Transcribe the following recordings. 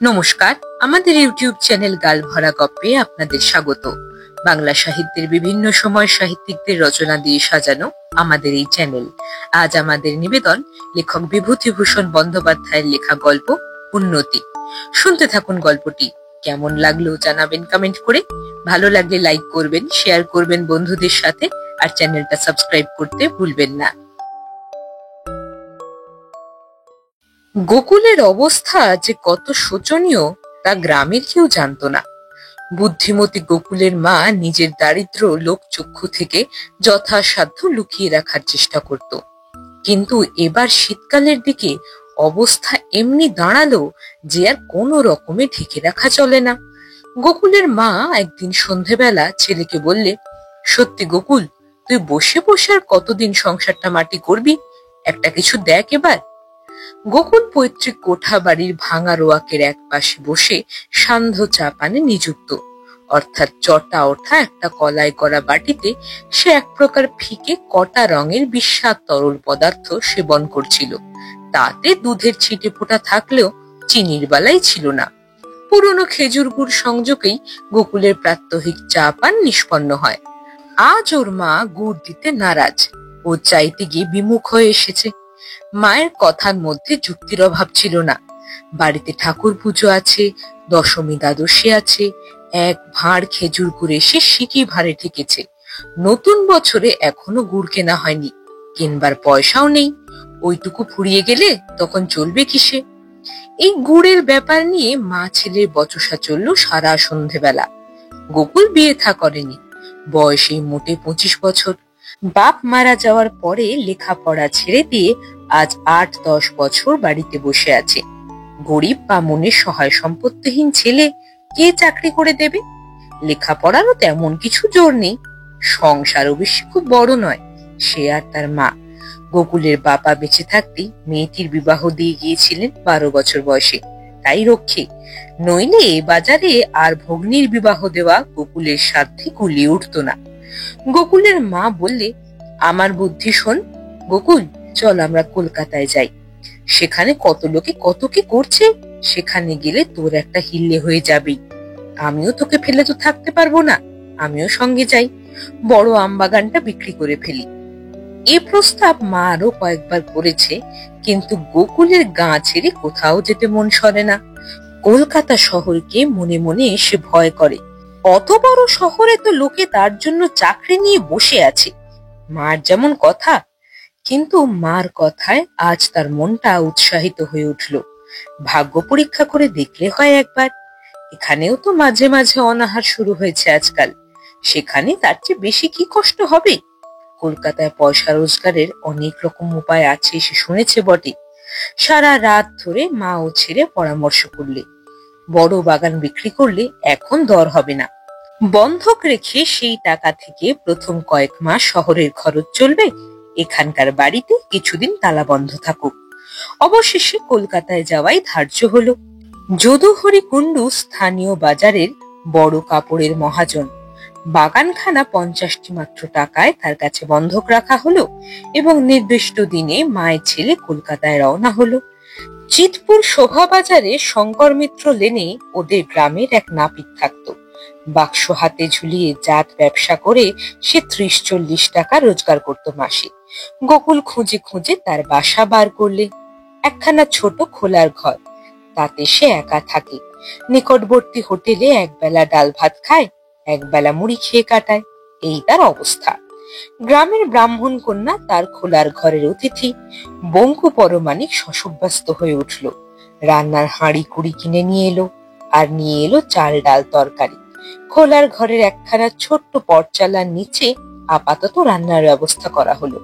নমস্কার, আমাদের YouTube channel গাল ভরা গপ্পে আপনাদের স্বাগত। বাংলা সাহিত্যের বিভিন্ন সময় সাহিত্যিকদের রচনা দিয়ে সাজানো আমাদের এই চ্যানেল। আজ আমাদের নিবেদন লেখক বিভূতিভূষণ বন্দ্যোপাধ্যায়ের লেখা গল্প উন্নতি। শুনতে থাকুন গল্পটি। কেমন লাগলো জানাবেন কমেন্ট করে। ভালো লাগলে লাইক করবেন, শেয়ার করবেন বন্ধুদের সাথে, আর চ্যানেলটা সাবস্ক্রাইব করতে ভুলবেন না। গোকুলের অবস্থা যে কত শোচনীয় তা গ্রামের কেউ জানতো না। বুদ্ধিমতী গোকুলের মা নিজের দারিদ্র লোকচক্ষু থেকে যথাসাধ্য লুকিয়ে রাখার চেষ্টা করত, কিন্তু এবার শীতকালের দিকে অবস্থা এমনি দাঁড়ালো যে আর কোনো রকমে ঢেকে রাখা চলে না। গোকুলের মা একদিন সন্ধেবেলা ছেলেকে বললে, সত্যি গোকুল, তুই বসে বসে আর কতদিন সংসারটা মাটি করবি? একটা কিছু দেখ এবার। গোকুল পৈতৃক কোঠা বাড়ির ভাঙা রোয়াকের এক পাশে বসে সান্ধ্য চা পানে নিযুক্ত, অর্থাৎ চটা ওঠা একটা কলাই করা বাটিতে সে এক প্রকার ফিকে কটা রঙের বিস্বাদ তরল পদার্থ সেবন করছিল। তাতে দুধের ছিটে ফোঁটা থাকলেও চিনির বালাই ছিল না। পুরনো খেজুর গুড় সংযোগেই গোকুলের প্রাত্যহিক চা পান নিষ্পন্ন হয়। আজ ওর মা গুড় দিতে নারাজ, ও চাইতে গিয়ে বিমুখ হয়ে এসেছে। মায়ের কথার মধ্যে যুক্তির অভাব ছিল না। বাড়িতে ঠাকুর পুজো আছে, দশমী দ্বাদশী আছে, এক ভাঁড় খেজুর গুড় এসে সিকি ভারে ঠেকেছে। নতুন বছরে এখনো গুড় কেনা হয়নি, কিনবার পয়সাও নেই। ওইটুকু ফুরিয়ে গেলে তখন চলবে কিসে? এই গুড়ের ব্যাপার নিয়ে মা ছেলের বচসা চলল সারা সন্ধেবেলা। গোকুল বিয়ে থা করেনি, বয়স এই মোটে 25 বছর। বাপ মারা যাওয়ার পরে লেখাপড়া ছেড়ে দিয়ে আজ 8-10 বছর বাড়িতে বসে আছে। গরিব বা মনে সহায় সম্পত্তিহীন ছেলে কে চাকরি করে দেবে? লেখাপড়ারও তেমন কিছু জোর নেই, সংসার অবশ্য খুব বড় নয়। সে আর তার মা। গোকুলের বাবা বেঁচে থাকতেই মেয়েটির বিবাহ দিয়ে গিয়েছিলেন 12 বছর বয়সে, তাই রক্ষে। নইলে এ বাজারে আর ভগ্নীর বিবাহ দেওয়া গোকুলের সাধ্যে কুলিয়ে উঠত না। গোকুলের মা বললে, আমার বুদ্ধি শোন গোকুল, চল আমরা কলকাতায় যাই। সেখানে কত লোকে কত কি করছে, সেখানে গেলে তোর একটা হিল্লে হয়ে যাবেই। আমিও তোকে ফেলে তো থাকতে পারবো না, আমিও সঙ্গে যাই, বড় আমবাগানটা বিক্রি করে ফেলি। এ প্রস্তাব মা আরো কয়েকবার করেছে, কিন্তু গোকুলের গাঁ ছেড়ে কোথাও যেতে মন সরে না। কলকাতা শহরকে মনে মনে সে ভয় করে। অত বড় শহরে তো লোকে তার জন্য চাকরি নিয়ে বসে আছে। মার যেমন কথা, কিন্তু মার কথায় আজ তার মনটা উৎসাহিত হয়ে উঠল। ভাগ্য পরীক্ষা করে দেখলে হয় একবার। এখানেও তো মাঝে মাঝে অনাহার শুরু হয়েছে আজকাল, সেখানে তার চেয়ে বেশি কি কষ্ট হবে? কলকাতায় পয়সা রোজগারের অনেক রকম উপায় আছে সে শুনেছে বটে। সারা রাত ধরে মা ও ছেড়ে পরামর্শ করলে, বড় বাগান বিক্রি করলে এখন দর হবে না। বন্ধক রেখে সেই টাকা থেকে প্রথম কয়েক মাস শহরের খরচ চলবে, এখানকার বাড়িতে কিছুদিন তালা বন্ধ থাকুক। অবশেষে কলকাতায় যাওয়াই ধার্য হলো। যদুহরি কুণ্ডু স্থানীয় বাজারের বড় কাপড়ের মহাজন। বাগানখানা 50টি মাত্র টাকায় তার কাছে বন্ধক রাখা হলো এবং নির্দিষ্ট দিনে মায়ের ছেলে কলকাতায় রওনা হলো। চিতপুর শোভা বাজারে শঙ্কর মিত্র লেনে ওদের গ্রামের এক নাপিত থাকতো। বাক্স হাতে ঝুলিয়ে জাত ব্যবসা করে সে 30-40 টাকা রোজগার করত মাসে। গোকুল খুঁজে খুঁজে তার বাসা বার করলে। একখানা ছোট খোলার ঘর, তাতে সে একা থাকে। নিকটবর্তী হোটেলে একবেলা ডাল ভাত খায়, একবেলা মুড়ি খেয়ে কাটায়। এই তার অবস্থা। গ্রামের ব্রাহ্মণ কন্যা তার খোলার ঘরের অতিথি। বঙ্কু পরমাণিক শশব্যস্ত হয়ে উঠল। রান্নার হাঁড়ি কুড়ি কিনে নিয়ে এলো, আর নিয়ে এলো চাল ডাল তরকারি। খোলার ঘরের একখানা ছোট্ট পটচালার নিচে আপাতত রান্নার ব্যবস্থা করা হলো।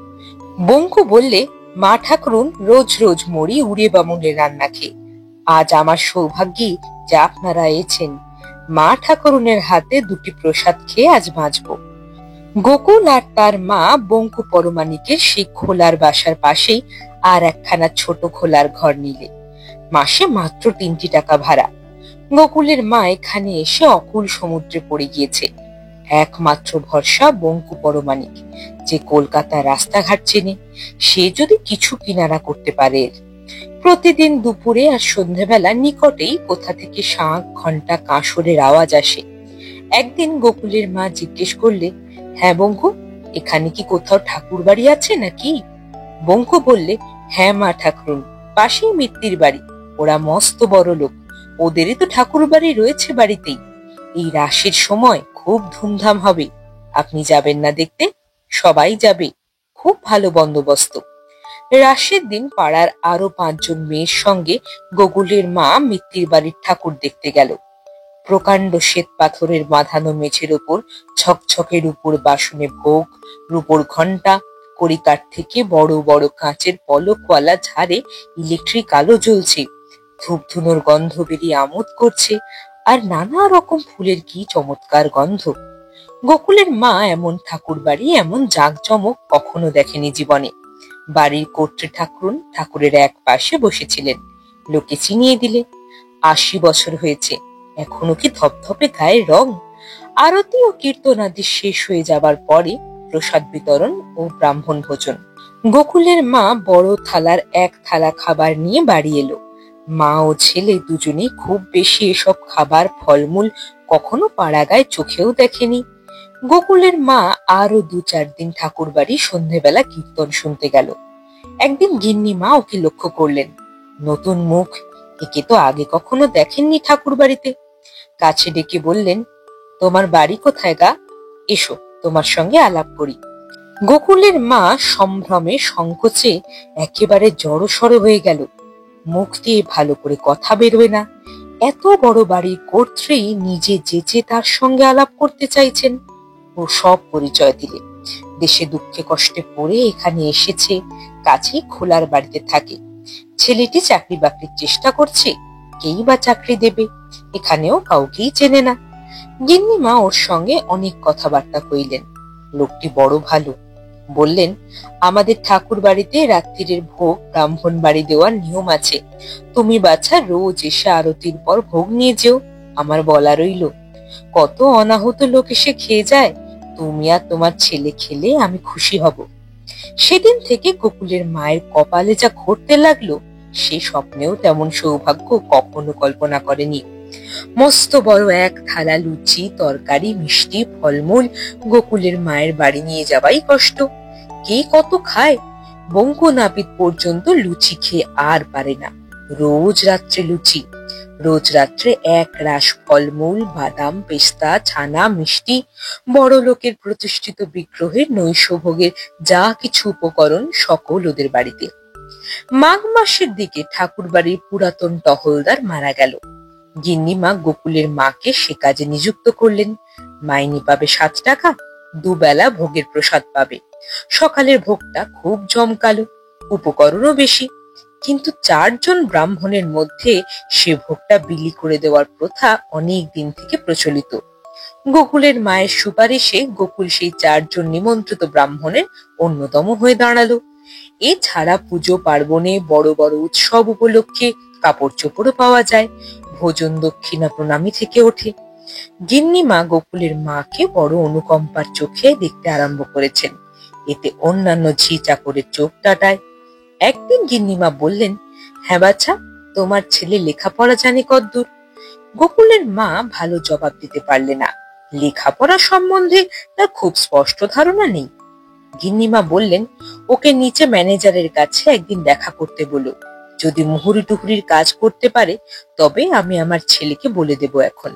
বঙ্কু বললে, মা ঠাকুরুন রোজ রোজ মরি উড়ে বামুনের রান্না খেয়ে। আজ আমার সৌভাগ্যে যে আপনারা এছেন। মা ঠাকুরুনের হাতে 2টি প্রসাদ খেয়ে আজ বাঁচবো। গোকুল আর তার মা বঙ্কু পরমাণিকের সেই খোলার বাসার পাশেই আর একখানা ছোট খোলার ঘর নিলে। মাসে মাত্র 3টি টাকা ভাড়া। গোকুলের মা এখানে এসে অকুল সমুদ্রে পড়ে গিয়েছে। একমাত্র ভরসা বঙ্কু পরমাণিক, যে কলকাতার রাস্তাঘাট চেনে। সে যদি কিছু কিনারা করতে পারে, প্রতিদিন দুপুরে আর সন্ধ্যাবেলা নিকটেই কোথা থেকে শাঁখ, ঘন্টা, কাঁসরের আওয়াজ আসে। একদিন গোকুলের মা জিজ্ঞেস করলে, হ্যাঁ বঙ্কু, এখানে কি কোথাও ঠাকুর বাড়ি আছে নাকি? বঙ্কু বললে, হ্যাঁ মা ঠাকুরুন, পাশেই মিত্তির বাড়ি, ওরা মস্ত বড় লোক, ওদেরই তো ঠাকুর বাড়ি রয়েছে বাড়িতেই। এই রাসের সময় খুব ধুমধাম হবে, আপনি যাবেন না দেখতে? সবাই যাবে, খুব ভালো বন্দোবস্ত। রাসের দিন পাড়ার আরো 5 জন মেয়ের সঙ্গে গোকুলের মা মিত্তির বাড়ির ঠাকুর দেখতে গেল। প্রকাণ্ড শ্বেত পাথরের বাঁধানো মেঝের ওপর ছকছকে রূপোর বাসনে ভোগ, রূপোর ঘণ্টা, কড়িকাঠ থেকে বড় বড় কাঁচের পলকওয়ালা ঝাড়ে ইলেকট্রিক আলো জ্বলছে, ধূপধুনোর গন্ধ বেরিয়ে আমোদ করছে, আর নানা রকম ফুলের কি চমৎকার গন্ধ। গোকুলের মা এমন ঠাকুর বাড়ি, এমন জাঁকজমক কখনো দেখেনি জীবনে। বাড়ির কর্ত্রী ঠাকুরুন ঠাকুরের এক পাশে বসেছিলেন। লোকে চিনিয়ে দিলে, 80 বছর হয়েছে, এখনো কি ধপধপে গায়ের রং। আরতি ও কীর্তনাদি শেষ হয়ে যাবার পরে প্রসাদ বিতরণ ও ব্রাহ্মণ ভোজন। গোকুলের মা বড় থালার এক থালা খাবার নিয়ে বাড়ি এলো। মা ও ছেলে দুজনেই খুব বেশি এসব খাবার, ফলমূল কখনো পাড়াগায় চোখেও দেখেনি। গোকুলের মা আরো 2-4 দিন ঠাকুর বাড়ি সন্ধেবেলা কীর্তন শুনতে গেল। একদিন গিন্নি মা ওকে লক্ষ্য করলেন, নতুন মুখ, একে তো আগে কখনো দেখেননি ঠাকুর বাড়িতে। কাছে ডেকে বললেন, তোমার বাড়ি কোথায় গা? এসো, তোমার সঙ্গে আলাপ করি। গোকুলের মা সম্ভ্রমে সংকোচে একেবারে জড়সড় হয়ে গেল। মুখ দিয়ে ভালো করে কথা বেরোয় না। এত বড় বাড়ির কর্ত্রী নিজে যেচে তার সঙ্গে আলাপ করতে চাইছেন। ও সব পরিচয় দিলে। দেশে দুঃখে কষ্টে পড়ে এখানে এসেছে, কাছেই খোলার বাড়িতে থাকে। ছেলেটি চাকরি বাকরির চেষ্টা করছে, কেই বা চাকরি দেবে, এখানেও কাউকেই চেনে না। গিন্নিমা ওর সঙ্গে অনেক কথাবার্তা কইলেন। লোকটি বড় ভালো। বললেন, আমাদের ঠাকুর বাড়িতে রাত্রিরের ভোগ ব্রাহ্মণ বাড়ি দেওয়ার নিয়ম আছে, তুমি বাছা রোজ এসে আরতির পর ভোগ নিয়ে যেও, আমার বলা রইল। কত অনাহত লোক এসে খেয়ে যায়, তুমি আর তোমার ছেলে খেলে আমি খুশি হব। সেদিন থেকে গোকুলের মায়ের কপালে যা ঘটতে লাগলো, সে স্বপ্নেও তেমন সৌভাগ্য কখনো কল্পনা করেনি। মস্ত বড় এক থালা লুচি, তরকারি, মিষ্টি, ফলমূল গোকুলের মায়ের বাড়ি নিয়ে যাওয়াই কষ্ট। কে কত খায়? বঙ্কু নাপিত পর্যন্ত লুচি খেয়ে আর পারে না। রোজ রাত্রে লুচি, রোজ রাত্রে এক রাশ ফলমূল, বাদাম, পেস্তা, ছানা, মিষ্টি, বড় লোকের প্রতিষ্ঠিত বিগ্রহের নৈশভোগের যা কিছু উপকরণ সকল ওদের বাড়িতে। মাঘ মাসের দিকে ঠাকুর বাড়ির পুরাতন টহলদার মারা গেল। গিন্নিমা গোকুলের মাকে সে কাজে নিযুক্ত করলেন। মাইনে পাবে 7 টাকা, দুবেলা ভোগের প্রসাদ পাবে। সকালের ভোগটা খুব জমকালো, উপকরণও বেশি, কিন্তু 4 জন ব্রাহ্মণের মধ্যে সে ভোগটা বিলি করে দেওয়ার প্রথা অনেক দিন থেকে প্রচলিত। গোকুলের মায়ের সুপারিশে গোকুল সেই 4 জন নিমন্ত্রিত ব্রাহ্মণের অন্যতম হয়ে দাঁড়ালো। এছাড়া পুজো পার্বণে, বড় বড় উৎসব উপলক্ষে কাপড় চোপড়ও পাওয়া যায়, ভোজন দক্ষিণা প্রণামী থেকে ওঠে। গিন্নিমা গোকুলের মাকে বড় অনুকম্পার চোখে দেখতে আরম্ভ করেছেন, এতে অন্যান্য ঝি চাকরের চোখ টাটায়। একদিন গিন্নিমা বললেন, হ্যাঁ বাছা, তোমার ছেলে লেখাপড়া জানে কদ্দূর? গোকুলের মা ভালো জবাব দিতে পারলে না। লেখাপড়া সম্বন্ধে তার খুব স্পষ্ট ধারণা নেই। গিন্নিমা বললেন, ওকে নিচে ম্যানেজারের কাছে একদিন দেখা করতে বলো, যদি মুহুরি টুহুরির কাজ করতে পারে তবে আমি আমার ছেলেকে বলে দেব এখন।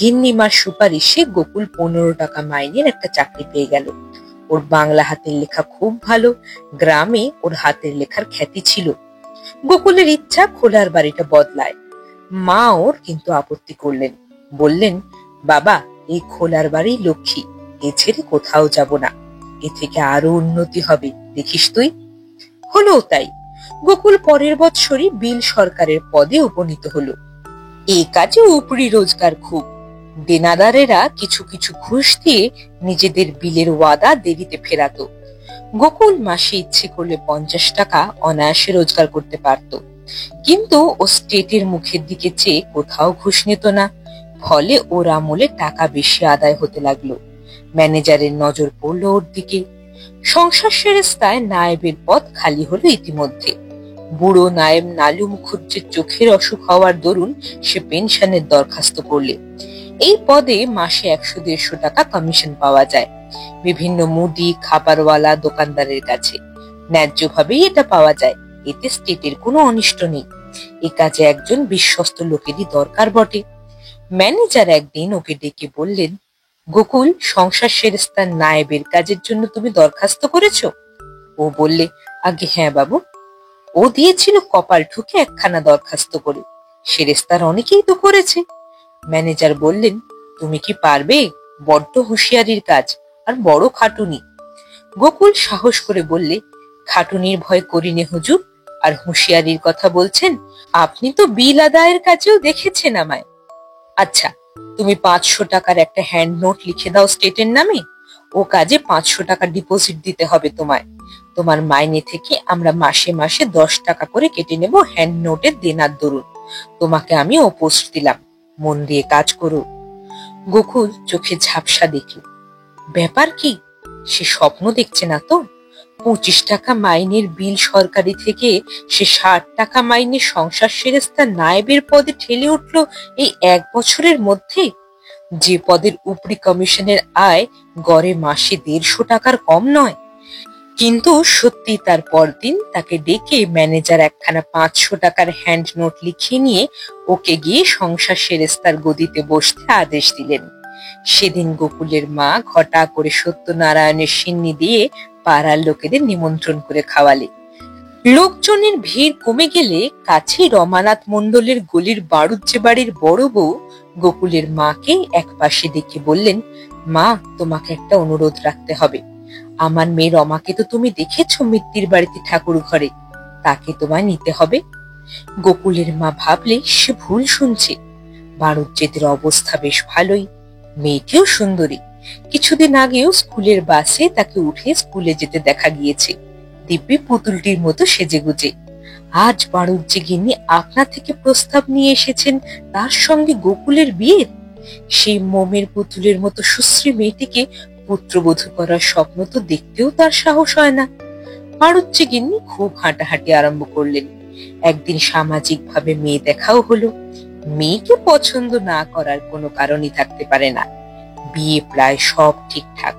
গিন্নিমার সুপারিশে গোকুল 15 টাকা মাইনের একটা চাকরি পেয়ে গেল। ওর বাংলা হাতের লেখা খুব ভালো, গ্রামে ওর হাতের লেখার খ্যাতি ছিল। গোকুলের ইচ্ছা খোলার বাড়িটা বদলায়। মা ওর কিন্তু আপত্তি করলেন, বললেন, বাবা, এই খোলার বাড়ি লক্ষ্মী, এ ছেড়ে কোথাও যাব না, এ থেকে আরো উন্নতি হবে, দেখিস তুই। হলো তাই। গোকুল পরের বৎসরই বিল সরকারের পদে উপনীত হলো। এই কাজে উপরি রোজগার খুব। দেনাদারেরা কিছু কিছু ঘুষ দিয়ে নিজেদের বিলের ওয়াদা দেরিতে ফেরাতো। গোকুল মাসে ইচ্ছে করলে 50 টাকা অনায়াসে রোজগার করতে পারত, কিন্তু ও স্টেটের মুখের দিকে চেয়ে কোথাও ঘুষ নিত না। ফলে ওর আমলে টাকা বেশি আদায় হতে লাগলো। ম্যানেজারের নজর পড়লো ওর দিকে। সংসার সেরেস্তায় নায়েবের পদ খালি হলো ইতিমধ্যে। বুড়ো নায়েব নালু মুখুজ্জের চোখের অসুখ হওয়ার দরুন সে পেনশনের দরখাস্ত করলে এই পদে মাসে 100-150 টাকা কমিশন পাওয়া যায় বিভিন্ন মুদি খাবারওয়ালা দোকানদারের কাছে। ন্যায্যভাবেই এটা পাওয়া যায়, এতে স্টেটের কোনো অনিষ্ট নেই। এ কাজে একজন বিশ্বস্ত লোকেরই দরকার বটে। ম্যানেজার একদিন ওকে ডেকে বললেন, গোকুল, সংসার সেরেস্তার নায়েবের কাজের জন্য তুমি দরখাস্ত করেছো? ও বললে, আগে হ্যাঁ বাবু। ও দিয়েছিল কপাল ঠুকে একখানা দরখাস্ত করে, সেরেস্তার অনেকেই তো করেছে। ম্যানেজার বললেন, তুমি কি পারবে? বড্ড হুঁশিয়ারির কাজ, আর বড় খাটুনি। গোকুল সাহস করে বললে, খাটুনির ভয় করিনে হুজুর, আর হুঁশিয়ারির কথা বলছেন? আপনি তো বিল আদায়ের কাজেও দেখেছেন আমায়। আচ্ছা, তুমি 500 টাকার একটা হ্যান্ড নোট লিখে দাও স্টেটের নামে। ও কাজে 500 টাকা ডিপোজিট দিতে হবে তোমায়। তোমার মাইনে থেকে আমরা মাসে মাসে 10 টাকা করে কেটে নেব হ্যান্ড নোটের দেনার দরুন। তোমাকে আমি ও পোস্ট দিলাম, মন দিয়ে কাজ করো। গোকুল চোখে ঝাপসা দেখল। ব্যাপার কি? সে স্বপ্ন দেখছে না তো? 25 টাকা মাইনের বিল সরকারি থেকে সে 60 টাকা মাইনে সংসার সেরেস্তা নায়েবের পদে ঠেলে উঠল এই 1 বছরের মধ্যে। যে পদের উপরি কমিশনের আয় গড়ে মাসে 150 টাকার কম নয়। কিন্তু সত্যি তার পরদিন তাকে ডেকে ম্যানেজার একখানা 500 টাকার হ্যান্ড নোট লিখিয়ে নিয়ে ওকে গিয়ে সংসার সেরেস্তার গদিতে বসতে আদেশ দিলেন। সেদিন গোকুলের মা ঘটা করে সত্যনারায়ণের সিন্নি দিয়ে পাড়ার লোকেদের নিমন্ত্রণ করে খাওয়ালে। লোকজনের ভিড় কমে গেলে কাছেই রমানাথ মণ্ডলের গলির বাড়ুজ্জে বাড়ির বড় বউ গোকুলের মাকে এক পাশে ডেকে বললেন, মা, তোমাকে একটা অনুরোধ রাখতে হবে। আমার মেয়ে রমাকে তো তুমি দেখেছো মিত্তির বাড়িতে ঠাকুর ঘরে, তাকে তোমায় নিতে হবে। গোকুলের মা ভাবলে সে ভুল শুনছে। বাড়ুজ্জেদের অবস্থা বেশ ভালোই, মেয়েটিও সুন্দরী। কিছুদিন আগেও স্কুলের বাসে তাকে উঠে স্কুলে যেতে দেখা গিয়েছে, দিব্যি পুতুলটির মতো সেজেগুজে। আজ বাড়ুজ্জে গিন্নি আপনা থেকে প্রস্তাব নিয়ে এসেছেন তার সঙ্গে গোকুলের বিয়ের। সেই মোমের পুতুলের মতো সুশ্রী মেয়েটিকে পুত্রবধূ করার স্বপ্ন তো দেখতেও তার সাহস হয় না। বাড়ুজ্জে গিন্নি খুব হাঁটাহাঁটি আরম্ভ করলেন। একদিন সামাজিক ভাবে মেয়ে দেখাও হলো। মেয়েকে পছন্দ না করার কোনো কারণই থাকতে পারে না। বিয়ে প্রায় সব ঠিকঠাক।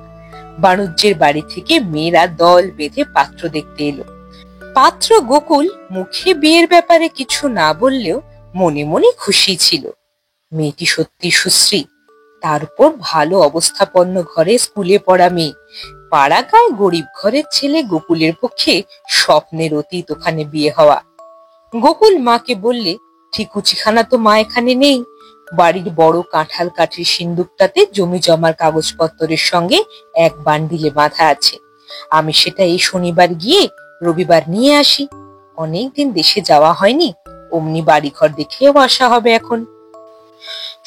বাণুজ্যের বাড়ি থেকে মেয়েরা দল বেঁধে পাত্র দেখতে এলো। পাত্র গোকুল মুখে বিয়ের ব্যাপারে কিছু না বললেও মনে মনে খুশি ছিল। মেয়েটি সত্যি সুশ্রী, তার উপর ভালো অবস্থাপন্ন ঘরে স্কুলে পড়া মেয়ে। পাড়া গায়ে গরিব ঘরের ছেলে গোকুলের পক্ষে স্বপ্নের অতীত ওখানে বিয়ে হওয়া। গোকুল মাকে বললে, ঠিকুচিখানা তো মা এখানে নেই। বাড়ির বড় কাঁঠাল কাঠির সিন্দুকটাতে জমি জমার কাগজপত্রের সঙ্গে এক বান্ডিলে বাঁধা আছে। আমি সেটা এই শনিবার গিয়ে রবিবার নিয়ে আসি। অনেকদিন দেশে যাওয়া হয়নি, অমনি বাড়িঘর দেখেও আসা হবে এখন।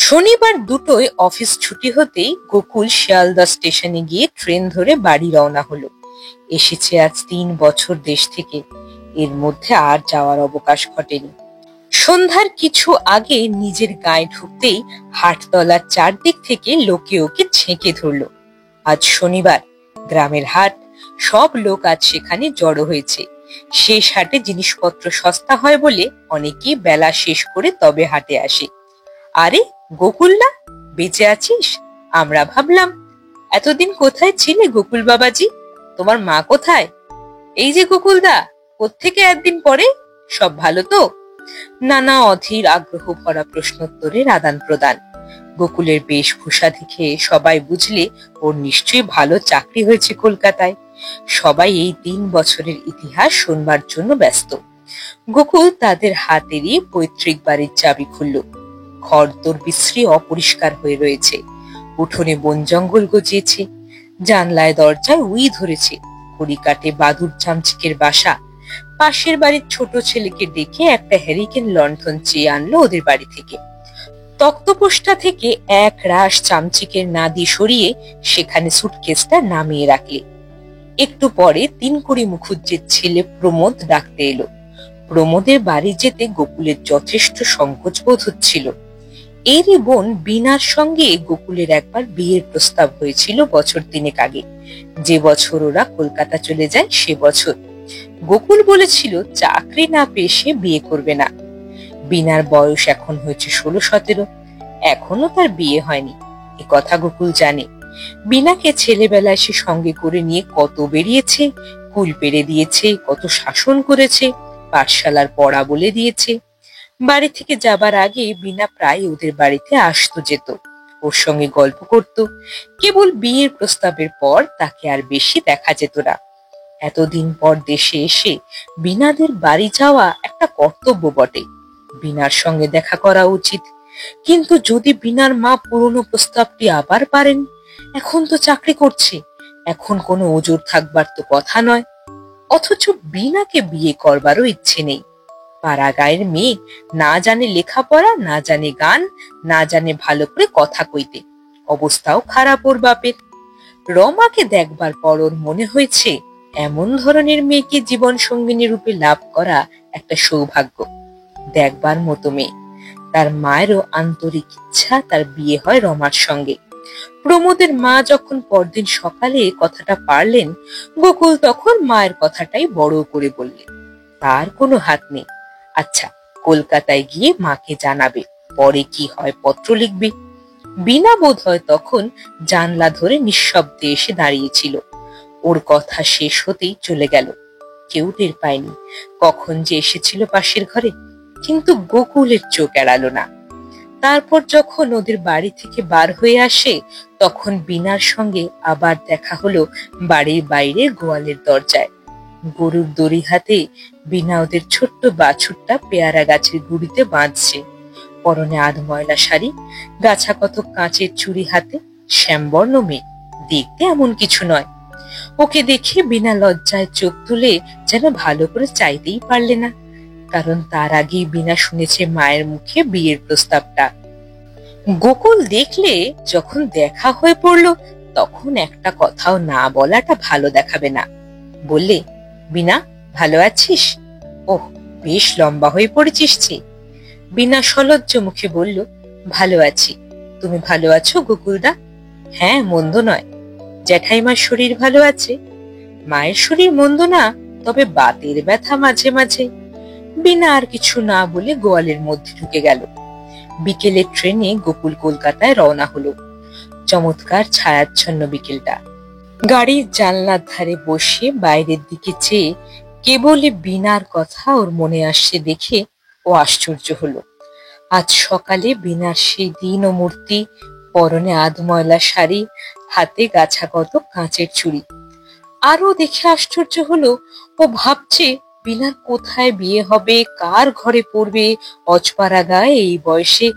শনিবার দুটোয় অফিস ছুটি হতেই গোকুল শিয়ালদা স্টেশনে গিয়ে ট্রেন ধরে বাড়ি রওনা হলো। এসেছে আজ 3 বছর দেশ থেকে, এর মধ্যে আর যাওয়ার অবকাশ ঘটেনি। সন্ধ্যার কিছু আগে নিজের গায়ে ঢুকতেই হাটতলার চারদিক থেকে লোকে ওকে ছেঁকে ধরলো। আজ শনিবার, গ্রামের হাট, সব লোক আজ সেখানে জড়ো হয়েছে। শেষ হাটে জিনিসপত্র সস্তা হয় বলে অনেকেই বেলা শেষ করে তবে হাটে আসে। আরে গোকুল না, বেঁচে আছিস? আমরা ভাবলাম এতদিন কোথায় ছিলে গোকুল বাবাজি, তোমার মা কোথায়? এই যে গোকুলদা, কোত্থেকে একদিন পরে? সব ভালো তো? নানা অধীর আগ্রহ ভরা প্রশ্নোত্তরের আদান প্রদান। গোকুলের বেশভূষা দেখে সবাই বুঝলে ওর নিশ্চয়ই ভালো চাকরি হয়েছে কলকাতায়। সবাই এই 3 বছরের ইতিহাস শুনবার জন্য ব্যস্ত। গোকুল তাদের হাতেরই পৈতৃক বাড়ির চাবি খুলল। ঘরদোর বিশ্রী অপরিষ্কার হয়ে রয়েছে, উঠোনে বন জঙ্গল গজিয়েছে, জানলায় দরজায় উই ধরেছে, কড়ি কাটে বাদুর চামচিকের বাসা। পাশের বাড়ির ছোট ছেলেকে ডেকে একটা হ্যারিকেন লণ্ঠন চেয়ে আনলো ওদের বাড়ি থেকে। তক্তপোষটা থেকে এক রাশ চামচিকের নাদি সরিয়ে সেখানে সুটকেসটা নামিয়ে রাখলে। একটু পরে 3 মুখুজ্জের ছেলে প্রমোদ ডাকতে এলো। প্রমোদের বাড়ি যেতে গোকুলের যথেষ্ট সংকোচ বোধ হচ্ছিল। এরই বোন বিনার সঙ্গে গোকুলের একবার বিয়ের প্রস্তাব হয়েছিল বছর 3 আগে। যে বছর ওরা কলকাতা চলে যায় সে বছর। গোকুল বলেছিল চাকরি না পেয়ে সে বিয়ে করবে না। বিনার বয়স এখন হয়েছে 16-17, এখনো তার বিয়ে হয়নি। এ কথা গোকুল জানে। বিনাকে ছেলেবেলায় সে সঙ্গে করে নিয়ে কত বেরিয়েছে, কুল পেরে দিয়েছে, কত শাসন করেছে, পাঠশালার পড়া বলে দিয়েছে। বাড়ি থেকে যাবার আগে বিনা প্রায় ওদের বাড়িতে আসতো যেত, ওর সঙ্গে গল্প করত। কেবল বিয়ের প্রস্তাবের পর তাকে আর বেশি দেখা যেত না। এতদিন পর দেশে এসে বিনাদের বাড়ি যাওয়া একটা কর্তব্য বটে, বিনার সঙ্গে দেখা করা উচিত। কিন্তু যদি বিনার মা পুরনো প্রস্তাবটি আবার পারেন, এখন তো চাকরি করছে, এখন কোনো ওজোর থাকবার তো কথা নয়। অথচ বিনাকে বিয়ে করবারও ইচ্ছে নেই। পাড়া গায়ের মেয়ে, না জানে লেখাপড়া, না জানে গান, না জানে ভালো করে কথা কইতে, অবস্থাও খারাপ ওর বাপের। রমাকে দেখবার পর ওর মনে হয়েছে এমন ধরনের মেয়েকে জীবন সঙ্গিনী রূপে লাভ করা একটা সৌভাগ্য, দেখবার মতো মেয়ে। তার মায়েরও আন্তরিক ইচ্ছা তার বিয়ে হয় রমার সঙ্গে। প্রমোদের মা যখন পরদিন সকালে কথাটা পারলেন, গোকুল তখন মায়ের কথাটাই বড় করে বললেন, তার কোনো হাত নেই। আচ্ছা, কলকাতায় গিয়ে মাকে জানাবে, পরে কি হয় পত্র লিখবে। বিনা বোধ হয় তখন জানলা ধরে নিঃশব্দে এসে দাঁড়িয়েছিল। ওর কথা শেষ হতেই চলে গেল। কেউ টের পায়নি কখন যে এসেছিল পাশের ঘরে, কিন্তু গোকুলের চোখ এড়ালো না। তারপর যখন ওদের বাড়ি থেকে বার হয়ে আসে, তখন বিনার সঙ্গে আবার দেখা হলো বাড়ির বাইরে গোয়ালের দরজায়। গরুর দড়ি হাতে বিনা ওদের ছোট্ট বাছুরটা পেয়ারা গাছের গুড়িতে বাঁধছে। পরনে আধ ময়লা শাড়ি, গাছা কত কাঁচের চুড়ি হাতে, শ্যামবর্ণ মেয়ে, দেখতে এমন কিছু নয়। ওকে দেখে বিনা লজ্জায় চোখ তুলে যেন ভালো করে চাইতেই পারলে না, কারণ তার আগেই বিনা শুনেছে মায়ের মুখে বিয়ের প্রস্তাবটা। গোকুল দেখলে যখন দেখা হয়ে পড়লো, তখন একটা কথাও না বলাটা ভালো দেখাবে না। বললে, বিনা ভালো আছিস? ওহ, বেশ লম্বা হয়ে পড়েছিস যে। বিনা সলজ্জ মুখে বলল, ভালো আছি। তুমি ভালো আছো গোকুলদা? হ্যাঁ, মন্দ নয়। জ্যাঠাইমার শরীর ভালো আছে? মায়ের শরীর মন্দ না, তবে বাতের ব্যথা মাঝে মাঝে। বিনা আর কিছু না বলে গোয়ালের মধ্যে ঢুকে গেল। বিকেলের ট্রেনে গোকুল কলকাতায় রওনা হলো। চমৎকার ছায়াচ্ছন্ন বিকেলটা। গাড়ির জানলার ধারে বসে বাইরের দিকে চেয়ে কেবলই বিনার কথা ওর মনে আসছে দেখে ও আশ্চর্য হলো। আজ সকালে বিনার সেই দিন ও মূর্তি, পরনে আধ ময়লা শাড়ি, হাতে গাছা কত কাঁচের চুড়ি। আরো দেখে আশ্চর্য হলো, ও ভাবছে বিনার কোথায় বিয়ে হবে, কার ঘরে পড়বে, অজপাড়া গায়ে এই বয়সে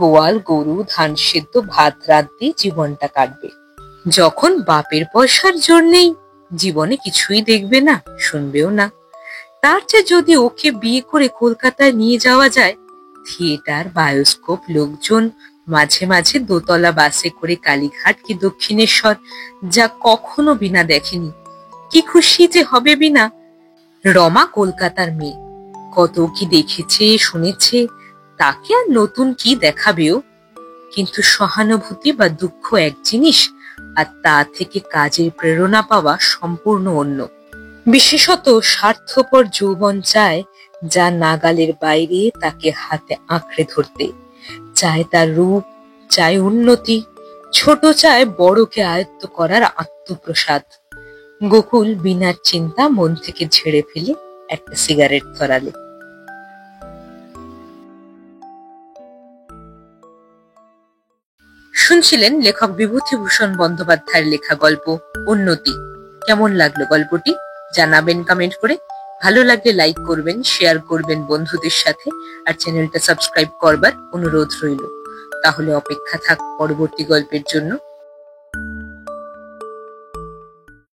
গোয়াল গরু ধান সেদ্ধ ভাত রাঁধতে জীবনটা কাটবে। যখন বাপের পয়সার জোর নেই, জীবনে কিছুই দেখবে না, শুনবেও না। তার চেয়ে যদি ওকে বিয়ে করে কলকাতায় নিয়ে যাওয়া যায়, থিয়েটার, বায়োস্কোপ, লোকজন, মাঝে মাঝে দোতলা বাসে করে কালীঘাট কি দক্ষিণেশ্বর, যা কখনো বিনা দেখেনি। কি খুশি যে হবে বিনা। রমা কলকাতার মেয়ে, কত কি দেখেছে শুনেছে, তাকে আর নতুন কি দেখাবেও। কিন্তু সহানুভূতি বা দুঃখ এক জিনিস, আর তা থেকে কাজের প্রেরণা পাওয়া সম্পূর্ণ অন্য। বিশেষত স্বার্থপর যৌবন চায় যা নাগালের বাইরে, তাকে হাতে আঁকড়ে ধরতে চায়। তার রূপ চায় উন্নতি, ছোট চায় বড়কে আয়ত্ত করার আত্মপ্রসাদ। গোকুল বিনার চিন্তা মন থেকে ঝেড়ে ফেলে একটা সিগারেট ধরালে। শুনছিলেন লেখক বিভূতিভূষণ বন্দ্যোপাধ্যায়ের লেখা গল্প উন্নতি। কেমন লাগলো গল্পটি জানাবেন কমেন্ট করে। ভালো লাগলে লাইক করবেন, শেয়ার করবেন বন্ধুদের সাথে, আর চ্যানেলটা সাবস্ক্রাইব করবার অনুরোধ রইল। তাহলে অপেক্ষা থাক পরবর্তী গল্পের জন্য।